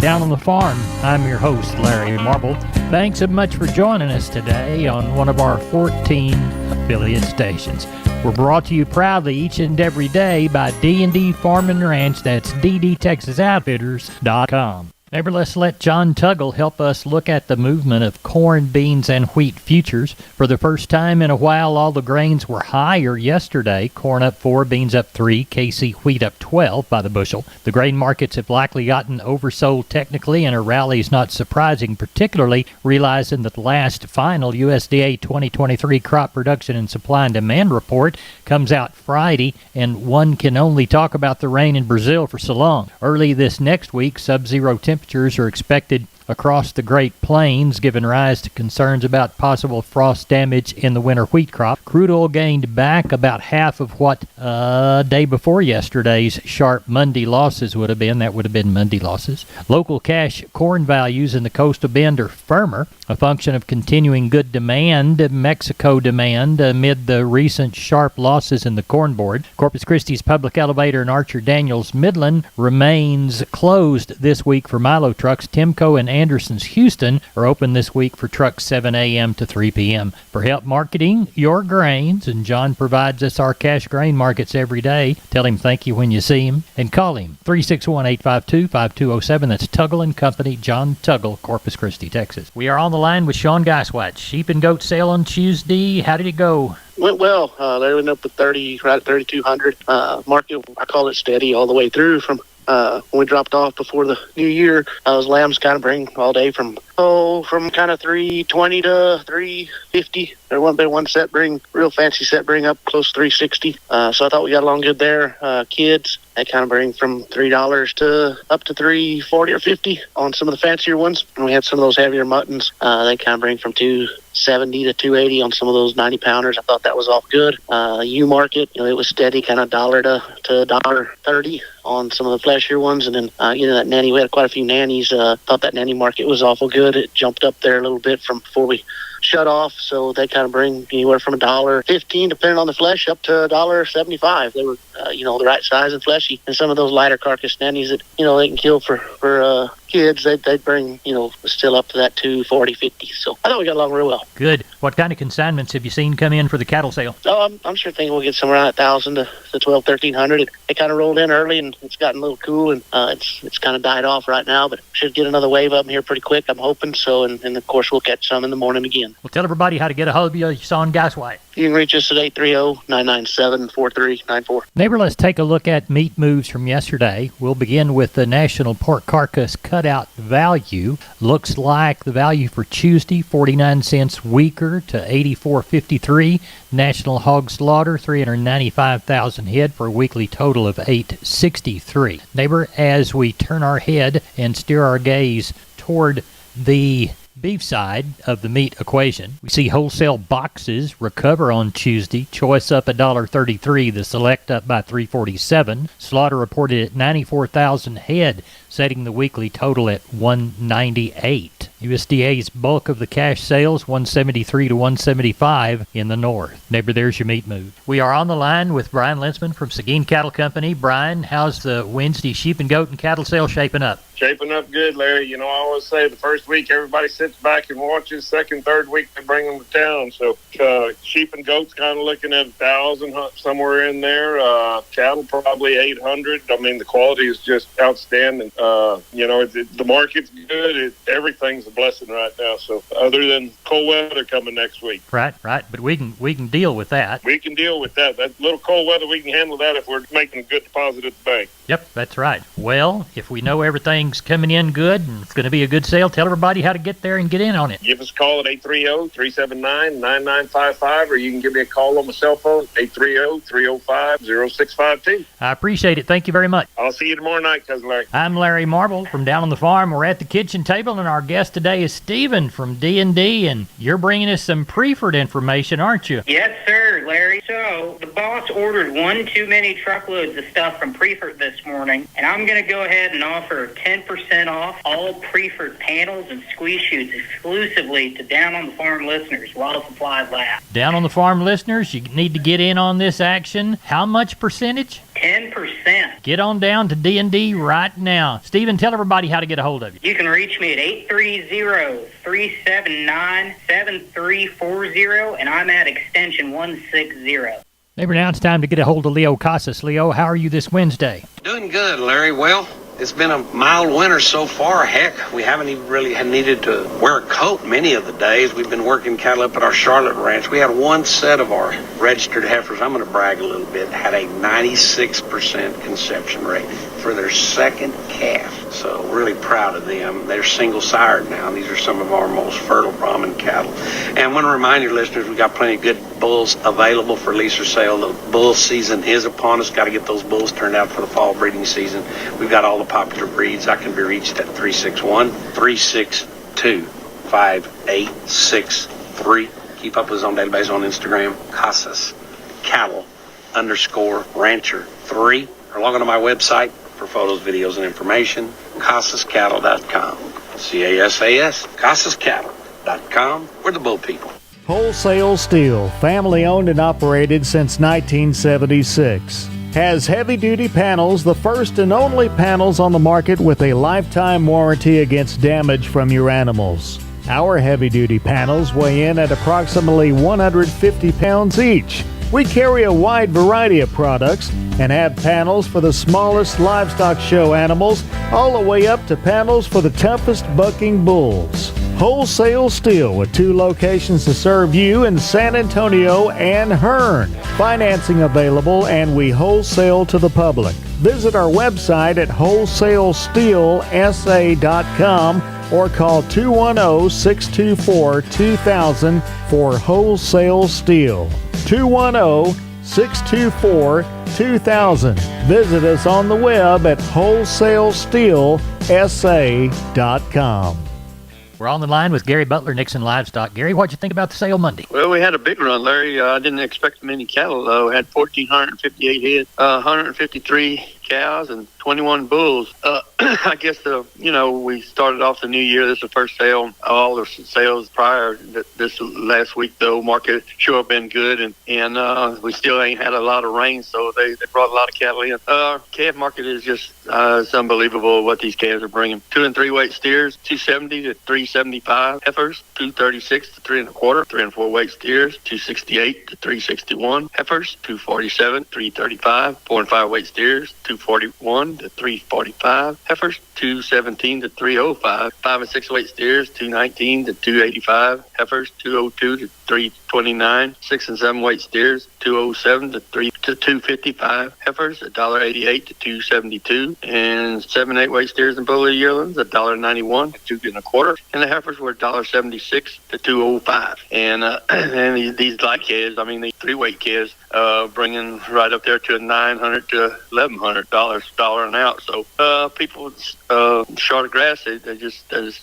Down on the Farm. I'm your host, Larry Marble. Thanks so much for joining us today on one of our 14 affiliate stations. We're brought to you proudly each and every day by D&D Farm and Ranch. That's ddtexasoutfitters.com. Neighbor, let's let John Tuggle help us look at the movement of corn, beans, and wheat futures. For the first time in a while, all the grains were higher yesterday. Corn up 4, beans up 3, KC wheat up 12 by the bushel. The grain markets have likely gotten oversold technically, and a rally is not surprising, particularly realizing that the last final USDA 2023 crop production and supply and demand report comes out Friday, and one can only talk about the rain in Brazil for so long. Early this next week, sub-zero temperatures are expected across the Great Plains, giving rise to concerns about possible frost damage in the winter wheat crop. Crude oil gained back about half of what day before yesterday's sharp Monday losses would have been. That would have been Monday losses. Local cash corn values in the coastal bend are firmer, a function of continuing good demand, Mexico demand, amid the recent sharp losses in the corn board. Corpus Christi's public elevator in Archer Daniels Midland remains closed this week for Milo trucks. Timco and Anderson's Houston are open this week for trucks 7 a.m. to 3 p.m. For help marketing your grains, and John provides us our cash grain markets every day. Tell him thank you when you see him, and call him 361-852-5207. That's Tuggle and Company, John Tuggle, Corpus Christi, Texas. We are on the line with Sean Geiswhite. Sheep and goat sale on Tuesday. How did it go? Went well. They went up to 30, right at 3,200. Market, I call it steady all the way through from when we dropped off before the new year. Those lambs kind of bring all day from kind of 320 to 350. There wasn't been one set bring, real fancy set bring up close to 360. So I thought we got along good there. Kids, they kind of bring from $3 to up to 340 or 50 on some of the fancier ones. And we had some of those heavier muttons. They kind of bring from 270 to 280 on some of those 90 pounders. I thought that was all good. U market, it was steady, kind of $1 to $1.30 on some of the fleshier ones. And then that nanny, we had quite a few nannies. Thought that nanny market was awful good. It jumped up there a little bit from before we shut off, so they kind of bring anywhere from $1.15, depending on the flesh, up to $1.75. They were the right size and fleshy. And some of those lighter carcass nannies that they can kill for kids, they'd bring still up to that 240, 50. So I thought we got along real well. Good. What kind of consignments have you seen come in for the cattle sale? So I'm sure thinking we'll get somewhere around 1,000 to 12, 1,300. It kind of rolled in early, and it's gotten a little cool, and it's kind of died off right now, but should get another wave up here pretty quick, I'm hoping. So, and of course we'll catch some in the morning again. Well, tell everybody how to get a hold of you, Sean Geiswhite. You can reach us at 830-997-4394. Neighbor, let's take a look at meat moves from yesterday. We'll begin with the national pork carcass cutout value. Looks like the value for Tuesday, 49 cents weaker to 84.53. National hog slaughter, 395,000 head for a weekly total of 863. Neighbor, as we turn our head and steer our gaze toward the beef side of the meat equation, we see wholesale boxes recover on Tuesday. Choice up $1.33, the select up by $3.47. Slaughter reported at 94,000 head, setting the weekly total at 198. USDA's bulk of the cash sales, 173 to 175 in the north. Neighbor, there's your meat move. We are on the line with Brian Lensman from Seguin Cattle Company. Brian, how's the Wednesday sheep and goat and cattle sale shaping up? Shaping up good, Larry. I always say the first week everybody sits back and watches. Second, third week they bring them to town. So sheep and goats kind of looking at 1,000 somewhere in there. Cattle probably 800. The quality is just outstanding. The market's good. Everything's a blessing right now. So other than cold weather coming next week. Right. But we can deal with that. We can deal with that. That little cold weather, we can handle that if we're making a good deposit at the bank. Yep, that's right. Well, if we know everything's coming in good and it's going to be a good sale, tell everybody how to get there and get in on it. Give us a call at 830-379-9955, or you can give me a call on my cell phone, 830-305-0652. I appreciate it. Thank you very much. I'll see you tomorrow night, Cousin Larry. I'm Larry Marble from Down on the Farm. We're at the kitchen table, and our guest today is Stephen from D&D, and you're bringing us some Preferred information, aren't you? Yes, sir, Larry. So the boss ordered one too many truckloads of stuff from Preferred this morning, and I'm going to go ahead and offer 10% off all Preferred panels and squeeze chutes exclusively to Down on the Farm listeners while supplies last. Down on the Farm listeners, you need to get in on this action. How much percentage? 10%. Get on down to D&D right now. Stephen, tell everybody how to get a hold of you. You can reach me at 830-379-7340, and I'm at extension 160. Maybe now it's time to get a hold of Leo Casas. Leo, how are you this Wednesday? Doing good, Larry. Well, it's been a mild winter so far. Heck, we haven't even really need to wear a coat many of the days. We've been working cattle up at our Charlotte ranch. We had one set of our registered heifers, I'm going to brag a little bit, had a 96% conception rate for their second calf. So really proud of them. They're single-sired now. These are some of our most fertile Brahman cattle. And I want to remind your listeners, we've got plenty of good bulls available for lease or sale. The bull season is upon us. Got to get those bulls turned out for the fall breeding season. We've got all the popular breeds. I can be reached at 361-362-5863. Keep up with us on database on Instagram, Casas Cattle _Rancher 3. Or log on to my website for photos, videos, and information, CasasCattle.com. CASAS, CasasCattle.com. We're the bull people. Wholesale Steel, family owned and operated since 1976. Has heavy-duty panels, the first and only panels on the market with a lifetime warranty against damage from your animals. Our heavy-duty panels weigh in at approximately 150 pounds each. We carry a wide variety of products and have panels for the smallest livestock show animals all the way up to panels for the toughest bucking bulls. Wholesale Steel with 2 locations to serve you in San Antonio and Hearn. Financing available, and we wholesale to the public. Visit our website at wholesalesteelsa.com or call 210-624-2000 for Wholesale Steel. 210-624-2000. Visit us on the web at wholesalesteelsa.com. We're on the line with Gary Butler, Nixon Livestock. Gary, what'd you think about the sale Monday? Well, we had a big run, Larry. I didn't expect many cattle, though. We had 1,458 head, 153 cows, and 21 bulls. I guess, we started off the new year. This is the first sale. All the sales prior this last week, though, market sure have been good, and we still ain't had a lot of rain, so they brought a lot of cattle in. Calf market is just it's unbelievable what these calves are bringing. 2 and 3 weight steers, 270 to 375 heifers, 236 to 3 1/4, 3 and 4 weight steers, 268 to 361 heifers, 247, 335, 4 and 5 weight steers, 241 to 345 heifers, 217 to 305, 5 and 6 weight steers, 219 to 285 heifers, 202 to 329, 6 and 7 weight steers, 207 to 255 heifers, $1.88 to 272, and 7 8 weight steers and bully yearlings, $1.91 to 2 1/4, and the heifers were $1.76 to 205. And these light calves, the 3 weight calves, bringing right up there to $900 to $1,100 an ounce. So people short of grass, it's a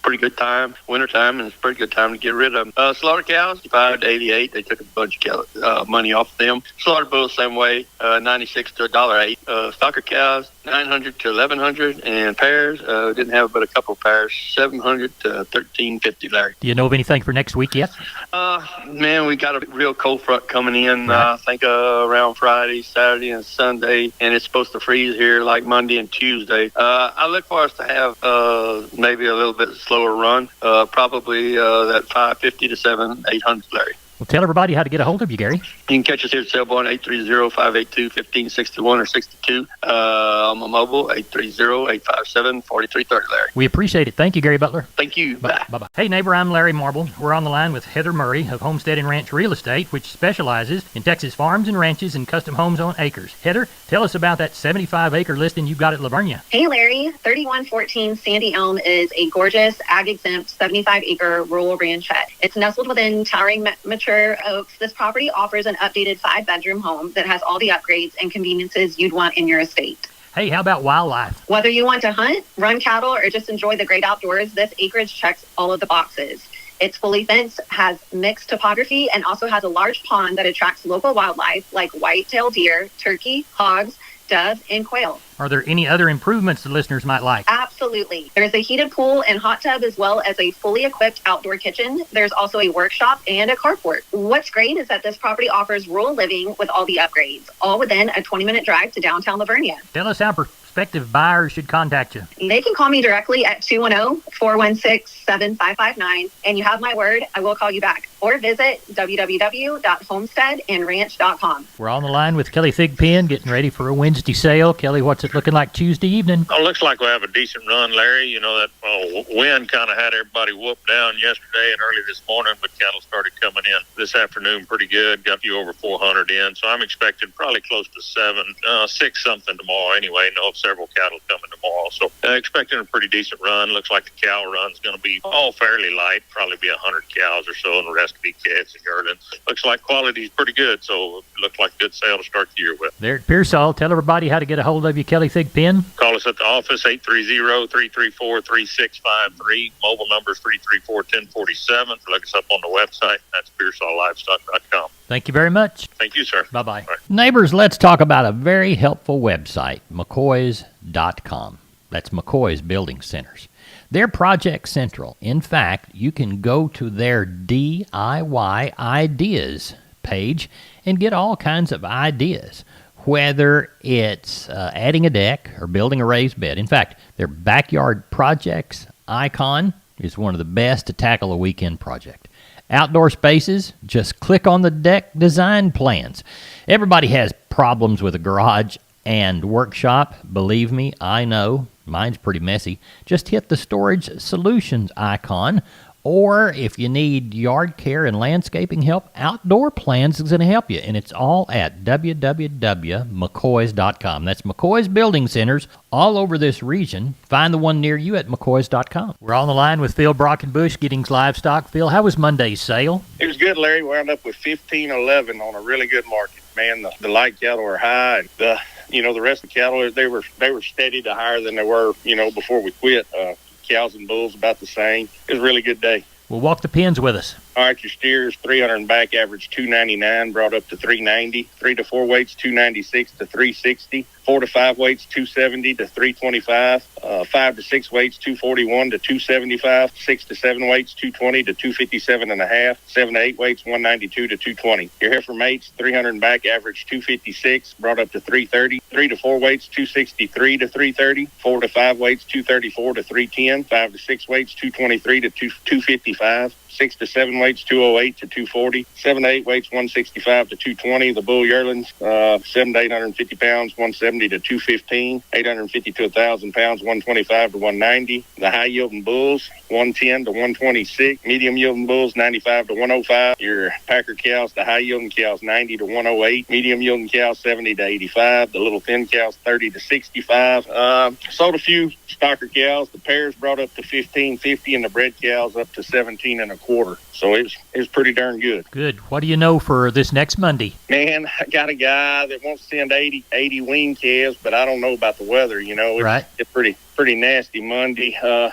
pretty good time, winter time, and it's a pretty good time to get rid of them. Slaughter cows, 5 to 88, they took a bunch of money off of them. Slaughter bulls, same way, 96 to $1.08. Stocker cows, 900 to 1,100, and pairs, didn't have but a couple of pairs, 700 to 1,350, Larry. Do you know of anything for next week yet? Man, we got a real cold front coming in, I think around Friday, Saturday, and Sunday, and it's supposed to freeze here like Monday and Tuesday. I look for us to have maybe a little bit slower run, probably that 550 to 800, Larry. Well, tell everybody how to get a hold of you, Gary. You can catch us here at Sailborn, 830-582-1561 or 62. On my mobile, 830-857-4330, Larry. We appreciate it. Thank you, Gary Butler. Thank you. Bye. Bye-bye. Hey, neighbor, I'm Larry Marble. We're on the line with Heather Murray of Homestead and Ranch Real Estate, which specializes in Texas farms and ranches and custom homes on acres. Heather, tell us about that 75-acre listing you got at Lavernia. Hey, Larry. 3114 Sandy Elm is a gorgeous, ag-exempt, 75-acre rural ranchette. It's nestled within towering mature oaks. This property offers an updated 5-bedroom home that has all the upgrades and conveniences you'd want in your estate. Hey, how about wildlife? Whether you want to hunt, run cattle, or just enjoy the great outdoors, this acreage checks all of the boxes. It's fully fenced, has mixed topography, and also has a large pond that attracts local wildlife like white-tailed deer, turkey, hogs, dove, and quail. Are there any other improvements the listeners might like? Absolutely. There's a heated pool and hot tub, as well as a fully equipped outdoor kitchen. There's also a workshop and a carport. What's great is that this property offers rural living with all the upgrades, all within a 20-minute drive to downtown Livonia. Tell us how prospective buyers should contact you. They can call me directly at 210-416-7559, and you have my word, I will call you back. Or visit www.homesteadandranch.com. We're on the line with Kelly Thigpen, getting ready for a Wednesday sale. Kelly, what's it looking like Tuesday evening? Oh, looks like we'll have a decent run, Larry. You know, that wind kind of had everybody whooped down yesterday and early this morning, but cattle started coming in this afternoon pretty good. Got you over 400 in, so I'm expecting probably close to 6 something tomorrow anyway. Know of several cattle coming tomorrow, so expecting a pretty decent run. Looks like the cow run's going to be all fairly light, probably be 100 cows or so, and the rest be calves and yearlings. Looks like quality's pretty good, so it looks like a good sale to start the year with. There at Pearsall, tell everybody how to get a hold of you, Kelly Thigpen. Call us at the office, 830-334-3653. Mobile number is 334-1047. Look us up on the website. That's PearsallLivestock.com. Thank you very much. Thank you, sir. Bye-bye. Bye. Neighbors, let's talk about a very helpful website, McCoys.com. That's McCoy's Building Centers. They're Project Central. In fact, you can go to their DIY ideas page and get all kinds of ideas, whether it's adding a deck or building a raised bed. In fact, their backyard projects icon is one of the best to tackle a weekend project. Outdoor spaces, just click on the deck design plans. Everybody has problems with a garage and workshop. Believe me, I know. Mine's pretty messy. Just hit the Storage Solutions icon, or if you need yard care and landscaping help, Outdoor Plans is going to help you, and it's all at www.mccoys.com. That's McCoy's Building Centers all over this region. Find the one near you at mccoys.com. We're on the line with Phil Brockenbush, Giddings Livestock. Phil, how was Monday's sale? It was good, Larry. We wound up with 15.11 on a really good market. Man, the light cattle are high, and the rest of the cattle, they were steady to higher than they were, before we quit. Cows and bulls about the same. It was a really good day. Well, walk the pens with us. All right, your steers, 300 and back, average 299, brought up to 390. 3 to 4 weights, 296 to 360. 4 to 5 weights, 270 to 325. 5 to 6 weights, 241 to 275. 6 to 7 weights, 220 to 257 and a half. 7 to 8 weights, 192 to 220. Your heifer mates, 300 and back, average 256, brought up to 330. 3 to 4 weights, 263 to 330. 4 to 5 weights, 234 to 310. 5 to 6 weights, 223 to 255. 6 to 7 weights, 208 to 240. 7 to 8 weights, 165 to 220. The bull yearlings, 7 to 850 pounds, 170 to 215. 850 to 1,000 pounds, 125 to 190. The high yielding bulls, 110 to 126. Medium yielding bulls, 95 to 105. Your packer cows, the high yielding cows, 90 to 108. Medium yielding cows, 70 to 85. The little thin cows, 30 to 65. Sold a few stocker cows. The pairs brought up to 15.50, and the bred cows up to 17 and a quarter. So it was pretty darn good. Good. What do you know for this next Monday? Man, I got a guy that wants to send 80 wean calves, but I don't know about the weather. Right. It's pretty nasty Monday. I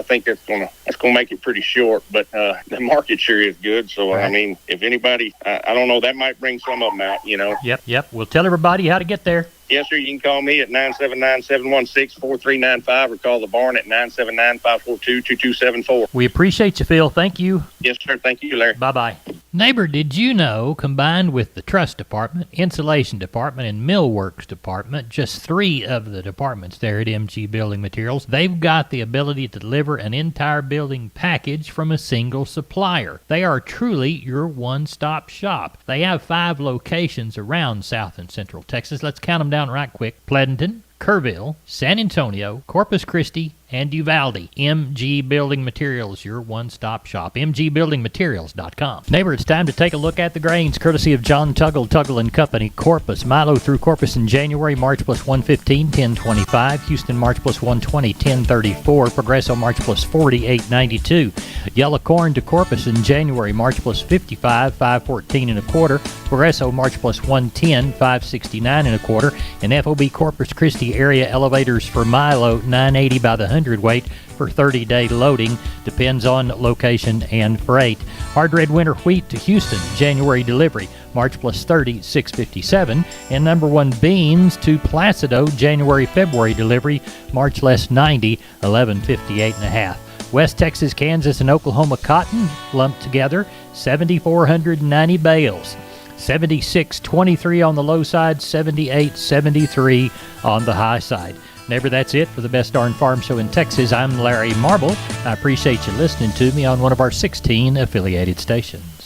think that's gonna make it pretty short, but the market sure is good. So right. I mean, if anybody, I don't know, that might bring some of them out. Yep. We'll tell everybody how to get there. Yes, sir. You can call me at 979-716-4395 or call the barn at 979-542-2274. We appreciate you, Phil. Thank you. Yes, sir. Thank you, Larry. Bye-bye. Neighbor, did you know, combined with the truss department, insulation department, and millworks department, just 3 of the departments there at MG Building Materials, they've got the ability to deliver an entire building package from a single supplier. They are truly your one-stop shop. They have 5 locations around South and Central Texas. Let's count them down right quick. Pleasanton, Kerrville, San Antonio, Corpus Christi, and Uvalde. MG Building Materials, your one-stop shop. MGBuildingMaterials.com. Neighbor, it's time to take a look at the grains, courtesy of John Tuggle & Company. Corpus, Milo through Corpus in January, March plus 115, 1025. Houston, March plus 120, 1034. Progresso, March plus 40, 892. Yellow corn to Corpus in January, March plus 55, 514 and a quarter. Progresso, March plus 110, 569 and a quarter. And FOB Corpus Christi area elevators for Milo, 980 by the hundredweight for 30-day loading. Depends on location and freight. Hard red winter wheat to Houston, January delivery, March plus 30, 657. And number 1 beans to Placido, January, February delivery, March less 90, 1158.5. West Texas, Kansas, and Oklahoma cotton lumped together, 7,490 bales. 76.23 on the low side, 78.73 on the high side. Neighbor, that's it for the Best Darn Farm Show in Texas. I'm Larry Marble. I appreciate you listening to me on one of our 16 affiliated stations.